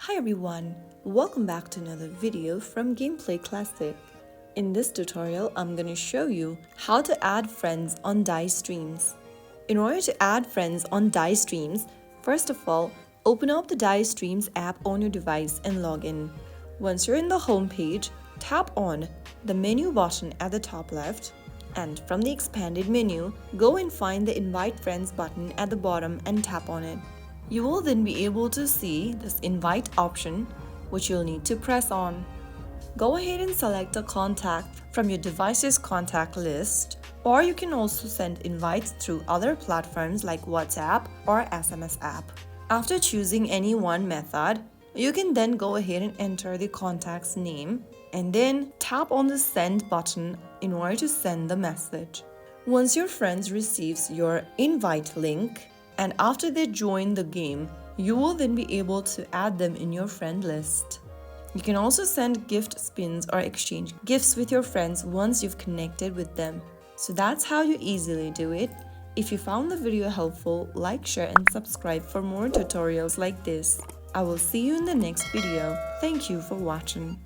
Hi everyone, welcome back to another video from Gameplay Classic. In this tutorial, I'm going to show you how to add friends on DICE streams. In order to add friends on DICE streams, first of all, open up the DICE streams app on your device and log in. Once you're in the home page, tap on the menu button at the top left, and from the expanded menu, go and find the Invite Friends button at the bottom and tap on it. You will then be able to see this invite option, which you'll need to press on. Go ahead and select a contact from your device's contact list, or you can also send invites through other platforms like WhatsApp or SMS app. After choosing any one method, you can then go ahead and enter the contact's name and then tap on the send button in order to send the message. Once your friend receives your invite link, and after they join the game, you will then be able to add them in your friend list. You can also send gift spins or exchange gifts with your friends once you've connected with them. So that's how you easily do it. If you found the video helpful, like, share and subscribe for more tutorials like this. I will see you in the next video. Thank you for watching.